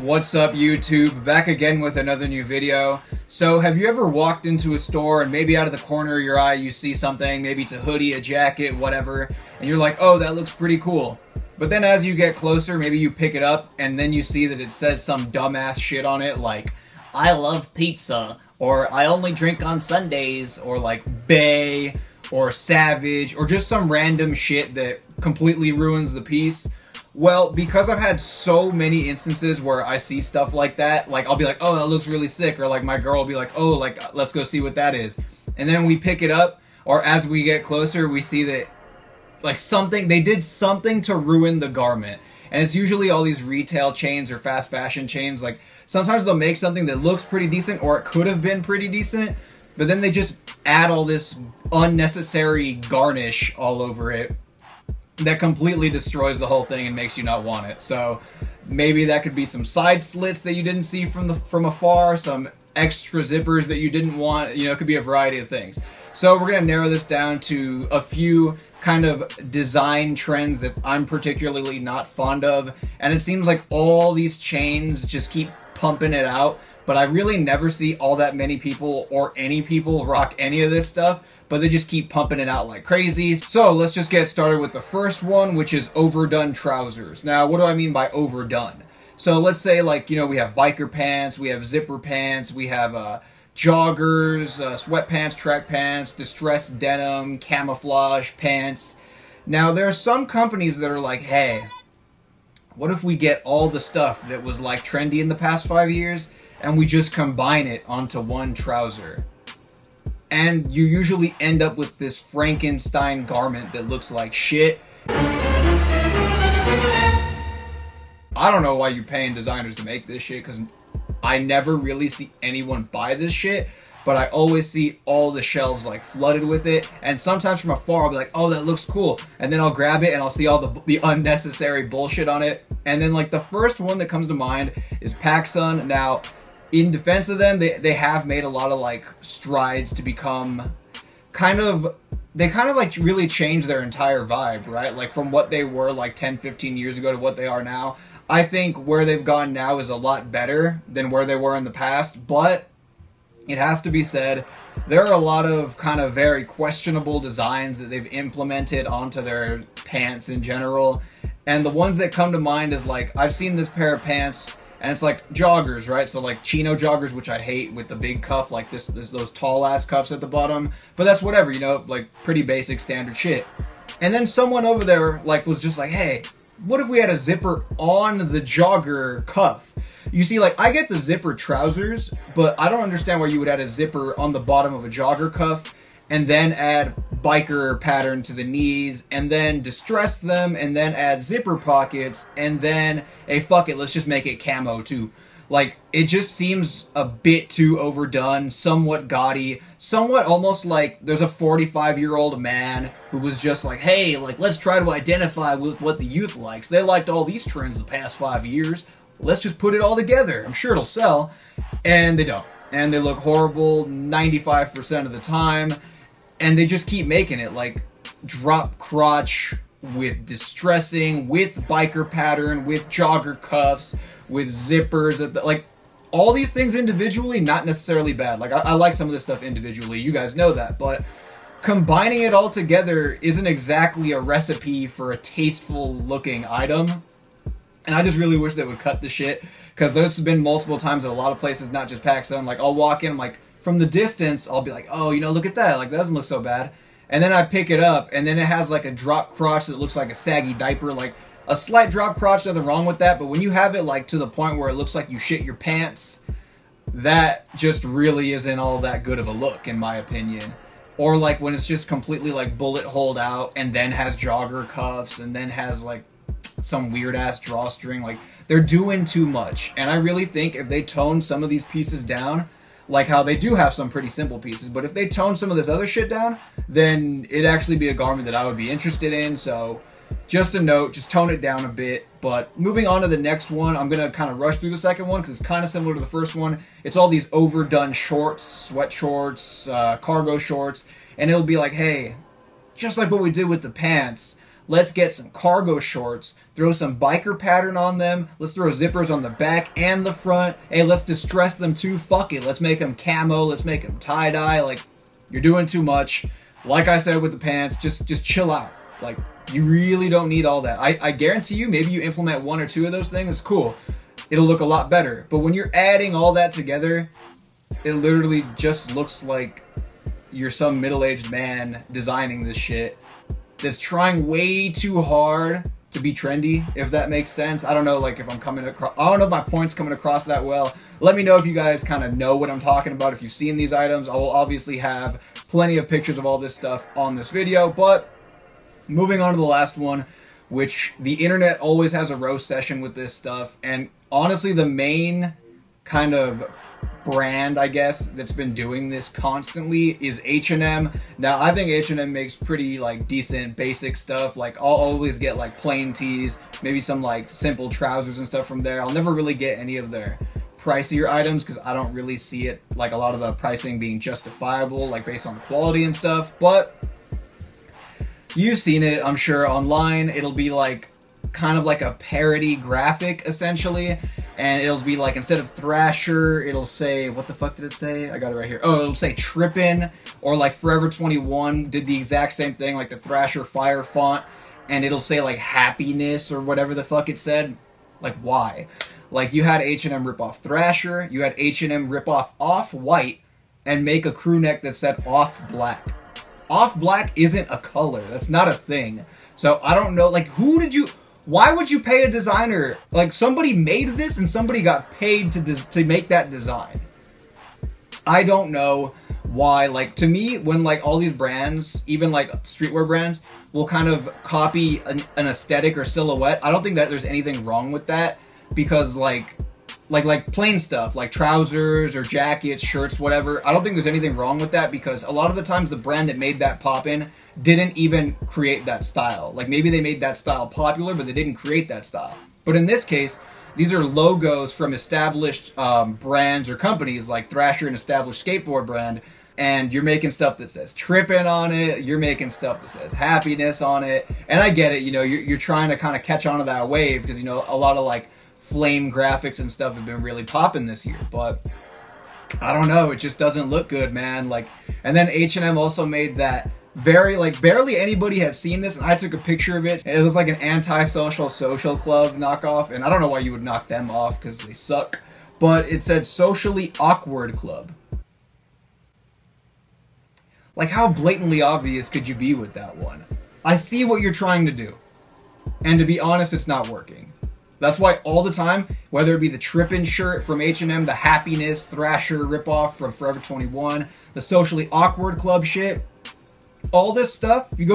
What's up, YouTube? Back again with another new video. So have you ever walked into a store and maybe out of the corner of your eye you see something, maybe it's a hoodie, a jacket, whatever, and you're like, oh, that looks pretty cool. But then as you get closer, maybe you pick it up and then you see that it says some dumbass shit on it like, I love pizza, or I only drink on Sundays, or like Bay, or Savage, or just some random shit that completely ruins the piece. Well, because I've had so many instances where I see stuff like that, like I'll be like, oh, that looks really sick, or like my girl will be like, oh, like let's go see what that is. And then we pick it up, or as we get closer, we see that like they did something to ruin the garment. And it's usually all these retail chains or fast fashion chains. Like sometimes they'll make something that looks pretty decent, or it could have been pretty decent, but then they just add all this unnecessary garnish all over it that completely destroys the whole thing and makes you not want it. So maybe that could be some side slits that you didn't see from afar, some extra zippers that you didn't want, you know, it could be a variety of things. So we're gonna narrow this down to a few kind of design trends that I'm particularly not fond of, and it seems like all these chains just keep pumping it out, but I really never see all that many people or any people rock any of this stuff, but they just keep pumping it out like crazy. So let's just get started with the first one, which is overdone trousers. Now, what do I mean by overdone? So let's say, like, you know, we have biker pants, we have zipper pants, we have joggers, sweatpants, track pants, distressed denim, camouflage pants. Now, there are some companies that are like, hey, what if we get all the stuff that was like trendy in the past 5 years and we just combine it onto one trouser? And you usually end up with this Frankenstein garment that looks like shit. I don't know why you're paying designers to make this shit, because I never really see anyone buy this shit, but I always see all the shelves like flooded with it, and sometimes from afar I'll be like, oh, that looks cool, and then I'll grab it and I'll see all the unnecessary bullshit on it. And then like the first one that comes to mind is PacSun. Now, in defense of them, they have made a lot of like strides to become they kind of like really changed their entire vibe, right? Like from what they were like 10-15 years ago to what they are now. I think where they've gone now is a lot better than where they were in the past, but it has to be said, there are a lot of kind of very questionable designs that they've implemented onto their pants in general. And the ones that come to mind is like, I've seen this pair of pants and it's like joggers, right? So like chino joggers, which I hate, with the big cuff, like those tall ass cuffs at the bottom. But that's whatever, you know, like pretty basic standard shit. And then someone over there like was just like, hey, what if we had a zipper on the jogger cuff? You see, like, I get the zipper trousers, but I don't understand why you would add a zipper on the bottom of a jogger cuff and then add biker pattern to the knees and then distress them and then add zipper pockets and then, hey, fuck it, let's just make it camo too. Like, it just seems a bit too overdone, somewhat gaudy, somewhat almost like there's a 45-year-old man who was just like, hey, like, let's try to identify with what the youth likes. They liked all these trends the past 5 years. Let's just put it all together. I'm sure it'll sell. And they don't. And they look horrible 95% of the time. And they just keep making it, like drop crotch with distressing, with biker pattern, with jogger cuffs, with zippers, like all these things individually, not necessarily bad. Like I like some of this stuff individually, you guys know that, but combining it all together isn't exactly a recipe for a tasteful looking item. And I just really wish they would cut the shit, because there's been multiple times at a lot of places, not just PacSun, like I'll walk in, I'm like, from the distance, I'll be like, oh, you know, look at that. Like, that doesn't look so bad. And then I pick it up, and then it has, like, a drop crotch that looks like a saggy diaper. Like, a slight drop crotch, nothing wrong with that. But when you have it, like, to the point where it looks like you shit your pants, that just really isn't all that good of a look, in my opinion. Or, like, when it's just completely, like, bullet holed out, and then has jogger cuffs, and then has, like, some weird-ass drawstring. Like, they're doing too much. And I really think if they tone some of these pieces down, like how they do have some pretty simple pieces, but if they tone some of this other shit down, then it'd actually be a garment that I would be interested in. So just a note, just tone it down a bit. But moving on to the next one, I'm gonna kind of rush through the second one because it's kind of similar to the first one. It's all these overdone shorts, sweat shorts, cargo shorts, and it'll be like, hey, just like what we did with the pants, let's get some cargo shorts, throw some biker pattern on them, let's throw zippers on the back and the front. Hey, let's distress them too. Fuck it, let's make them camo, let's make them tie-dye. Like, you're doing too much. Like I said with the pants, just chill out. Like, you really don't need all that. I guarantee you, maybe you implement 1 or 2 of those things, it's cool. It'll look a lot better. But when you're adding all that together, it literally just looks like you're some middle-aged man designing this shit that's trying way too hard to be trendy, if that makes sense. I don't know, like, if I'm coming across, I don't know if my point's coming across that well. Let me know if you guys kind of know what I'm talking about, if you've seen these items. I will obviously have plenty of pictures of all this stuff on this video, but moving on to the last one, which the internet always has a roast session with this stuff, and honestly, the main kind of brand, I guess, that's been doing this constantly is H&M. Now, I think H&M makes pretty, like, decent basic stuff. Like, I'll always get, like, plain tees, maybe some, like, simple trousers and stuff from there. I'll never really get any of their pricier items because I don't really see it, like, a lot of the pricing being justifiable, like, based on quality and stuff. But you've seen it, I'm sure, online. It'll be, like, kind of like a parody graphic, essentially, and it'll be like, instead of Thrasher, it'll say, what the fuck did it say? I got it right here. Oh, it'll say Trippin', or like Forever 21 did the exact same thing, like the Thrasher fire font, and it'll say like happiness or whatever the fuck it said. Like, why? Like, you had H&M rip off Thrasher, you had H&M rip off Off-White, and make a crew neck that said Off-Black. Off-Black isn't a color, that's not a thing. So I don't know, like, why would you pay a designer? Like, somebody made this and somebody got paid to make that design. I don't know why. Like, to me, when like all these brands, even like streetwear brands, will kind of copy an aesthetic or silhouette, I don't think that there's anything wrong with that, because like plain stuff like trousers or jackets, shirts, whatever, I don't think there's anything wrong with that, because a lot of the times the brand that made that poppin' didn't even create that style. Like, maybe they made that style popular, but they didn't create that style. But in this case, these are logos from established brands or companies, like Thrasher, an established skateboard brand, and you're making stuff that says Trippin' on it, you're making stuff that says happiness on it, and I get it, you know, you're trying to kind of catch on to that wave, because, you know, a lot of like flame graphics and stuff have been really popping this year, but I don't know, it just doesn't look good, man. Like, and then H&M also made that very, like, barely anybody had seen this, and I took a picture of it. It was like an anti-social social club knockoff, and I don't know why you would knock them off, because they suck, but it said socially awkward club. Like, how blatantly obvious could you be with that one? I see what you're trying to do, and to be honest, it's not working. That's why all the time, whether it be the Trippin' shirt from H&M, the Happiness Thrasher ripoff from Forever 21, the socially awkward club shit, all this stuff, if you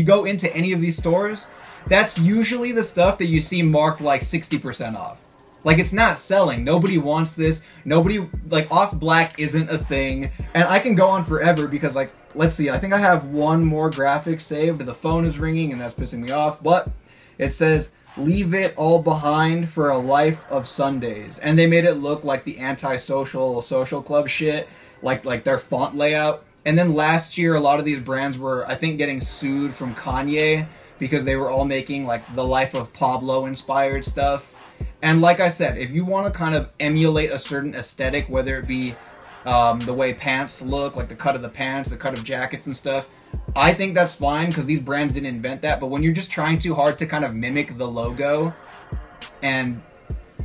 go into any of these stores, that's usually the stuff that you see marked like 60% off. Like, it's not selling. Nobody wants this. Nobody, like, Off-Black isn't a thing. And I can go on forever because, like, let's see, I think I have one more graphic saved. The phone is ringing and that's pissing me off, but it says, leave it all behind for a life of Sundays. And they made it look like the anti-social social club shit, like their font layout. And then last year, a lot of these brands were, I think, getting sued from Kanye because they were all making, like, the Life of Pablo inspired stuff. And like I said, if you want to kind of emulate a certain aesthetic, whether it be the way pants look, like the cut of the pants, the cut of jackets and stuff, I think that's fine, because these brands didn't invent that. But when you're just trying too hard to kind of mimic the logo, and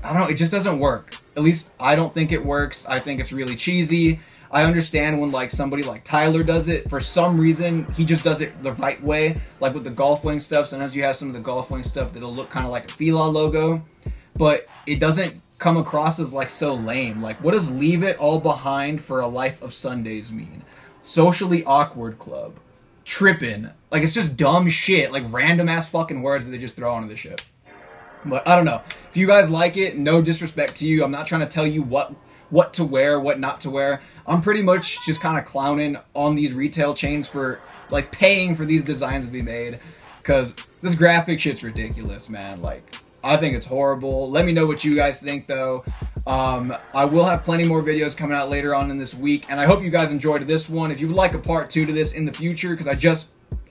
I don't know, it just doesn't work. At least I don't think it works. I think it's really cheesy. I understand when, like, somebody like Tyler does it. For some reason, he just does it the right way. Like with the golf wing stuff, sometimes you have some of the golf wing stuff that'll look kind of like a Fila logo, but it doesn't come across as, like, so lame. Like, what does leave it all behind for a life of Sundays mean? Socially awkward club. Trippin'. Like, it's just dumb shit. Like, random ass fucking words that they just throw onto the shit. But I don't know. If you guys like it, no disrespect to you. I'm not trying to tell you what to wear, what not to wear. I'm pretty much just kind of clowning on these retail chains for, like, paying for these designs to be made, because this graphic shit's ridiculous, man. Like, I think it's horrible. Let me know what you guys think, though. I will have plenty more videos coming out later on in this week, and I hope you guys enjoyed this one. If you would like a part 2 to this in the future, because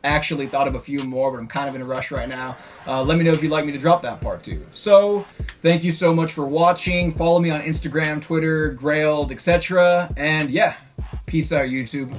actually thought of a few more, but I'm kind of in a rush right now. Let me know if you'd like me to drop that part too. So, thank you so much for watching. Follow me on Instagram, Twitter, Grailed, etc. And yeah, peace out, YouTube.